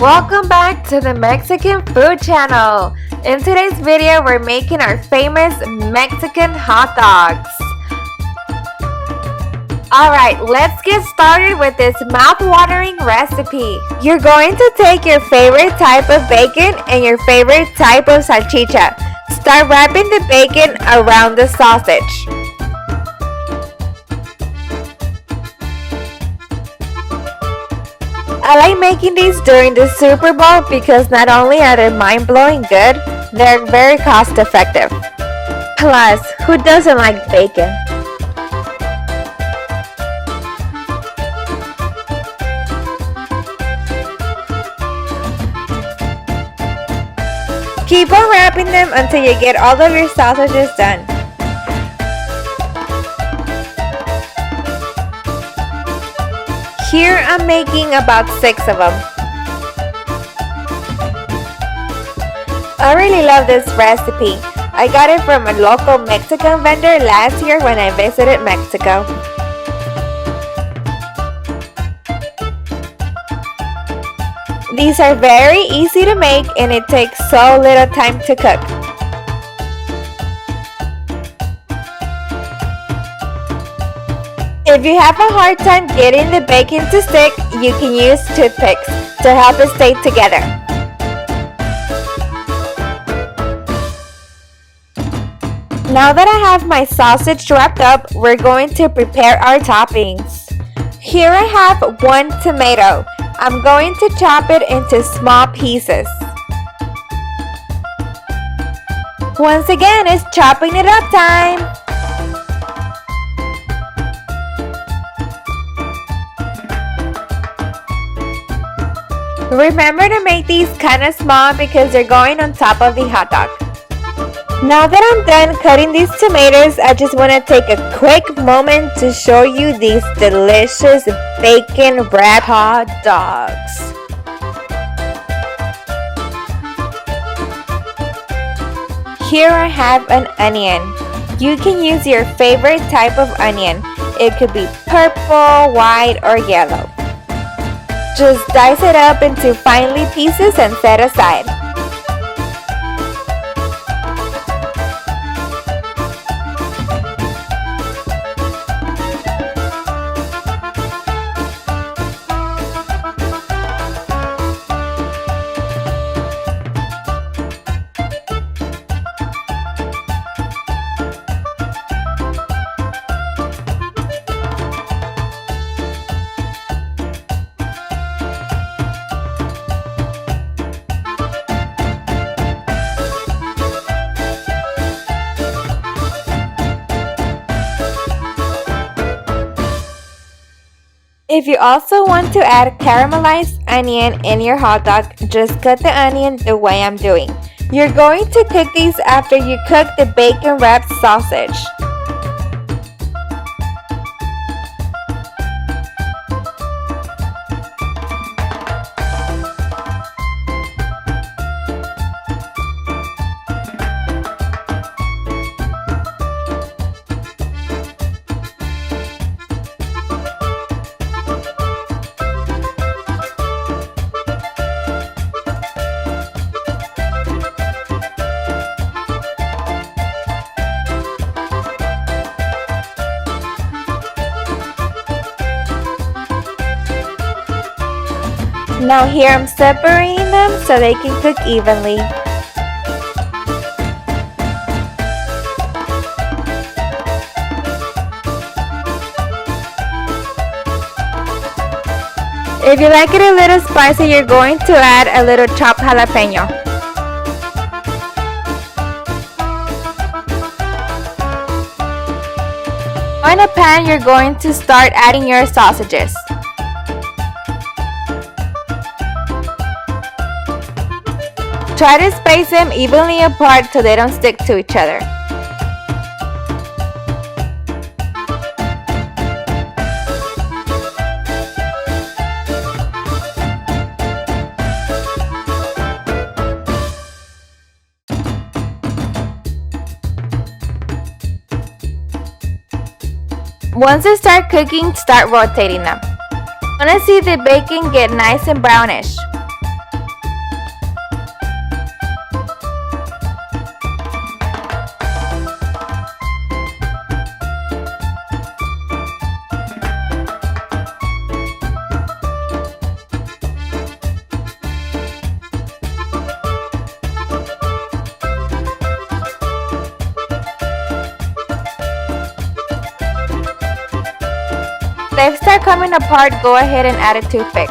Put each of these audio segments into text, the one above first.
Welcome back to the Mexican Food Channel. In today's video, we're making our famous Mexican hot dogs. Alright, let's get started with this mouth-watering recipe. You're going to take your favorite type of bacon and your favorite type of salchicha. Start wrapping the bacon around the sausage. I like making these during the Super Bowl because not only are they mind-blowing good, they're very cost-effective. Plus, who doesn't like bacon? Keep on wrapping them until you get all of your sausages done. Here I'm making about 6 of them. I really love this recipe. I got it from a local Mexican vendor last year when I visited Mexico. These are very easy to make and it takes so little time to cook. If you have a hard time getting the bacon to stick, you can use toothpicks to help it stay together. Now that I have my sausage wrapped up, we're going to prepare our toppings. Here I have 1 tomato. I'm going to chop it into small pieces. Once again, it's chopping it up time. Remember to make these kind of small because they're going on top of the hot dog. Now that I'm done cutting these tomatoes, I just want to take a quick moment to show you these delicious bacon wrapped hot dogs. Here I have an onion. You can use your favorite type of onion. It could be purple, white, or yellow. Just dice it up into finely pieces and set aside. If you also want to add caramelized onion in your hot dog, just cut the onion the way I'm doing. You're going to cook these after you cook the bacon wrapped sausage. Now here I'm separating them so they can cook evenly. If you like it a little spicy, you're going to add a little chopped jalapeno. In a pan, you're going to start adding your sausages. Try to space them evenly apart so they don't stick to each other. Once they start cooking, start rotating them. Want to see the bacon get nice and brownish. falling apart, go ahead and add a toothpick.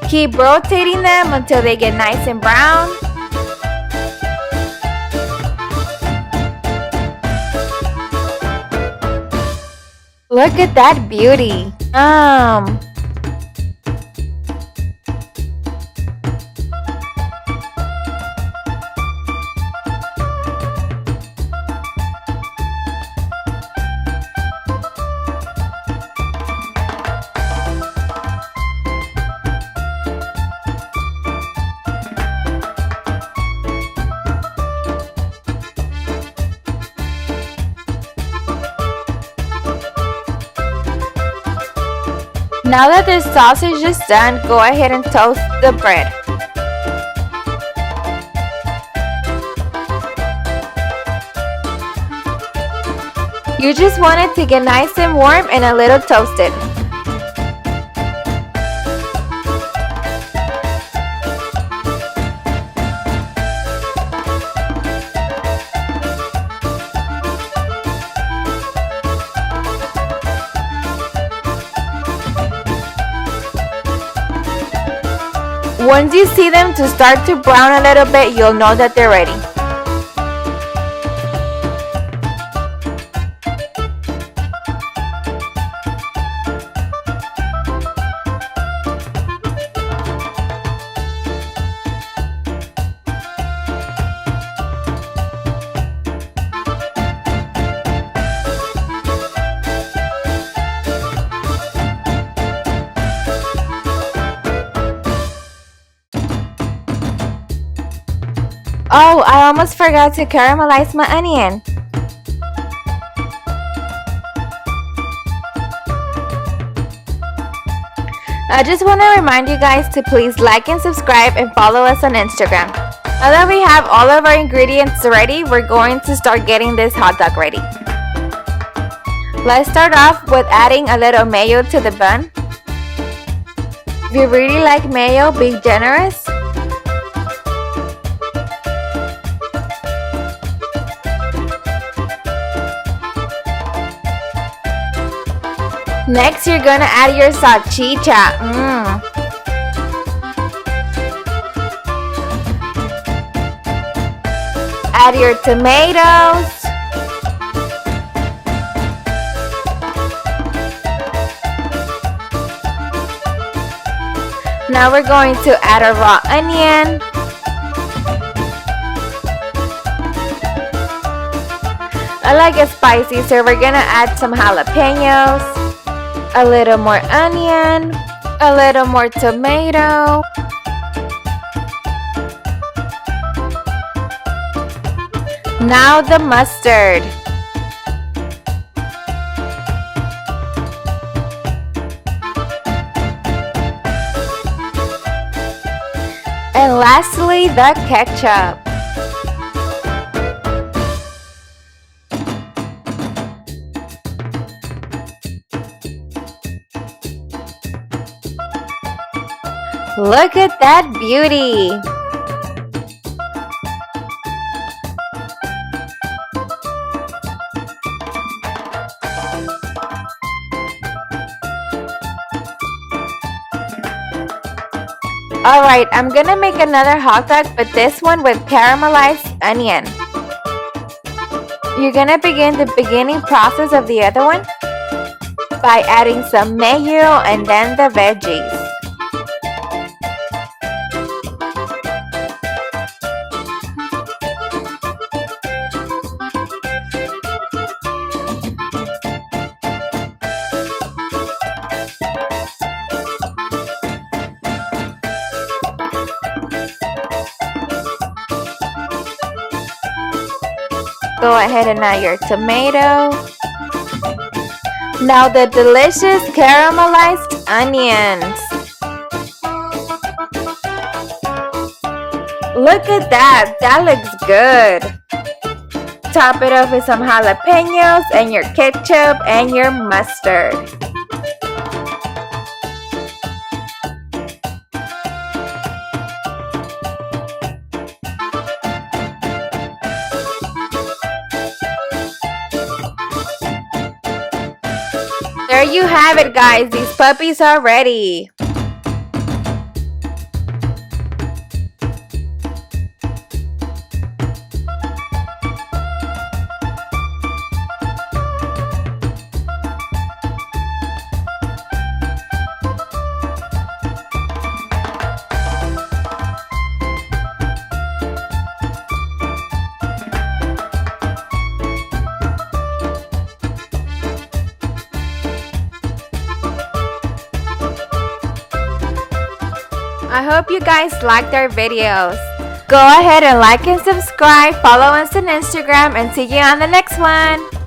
Keep rotating them until they get nice and brown. Look at that beauty. Now that the sausage is done, go ahead and toast the bread. You just want it to get nice and warm and a little toasted. Once you see them to start to brown a little bit, you'll know that they're ready. Oh, I almost forgot to caramelize my onion. I just want to remind you guys to please like and subscribe and follow us on Instagram. Now that we have all of our ingredients ready, we're going to start getting this hot dog ready. Let's start off with adding a little mayo to the bun. If you really like mayo, be generous. Next, you're gonna add your salchicha. Add your tomatoes. Now we're going to add a raw onion. I like it spicy, so we're gonna add some jalapenos. A little more onion, a little more tomato. Now the mustard. And lastly, the ketchup. Look at that beauty! Alright, I'm gonna make another hot dog, but this one with caramelized onion. You're gonna begin the beginning process of the other one by adding some mayo and then the veggies. Go ahead and add your tomato. Now the delicious caramelized onions. Look at that, that looks good. Top it off with some jalapenos and your ketchup and your mustard. There you have it, guys. These puppies are ready. I hope you guys liked our videos. Go ahead and like and subscribe, follow us on Instagram, and see you on the next one.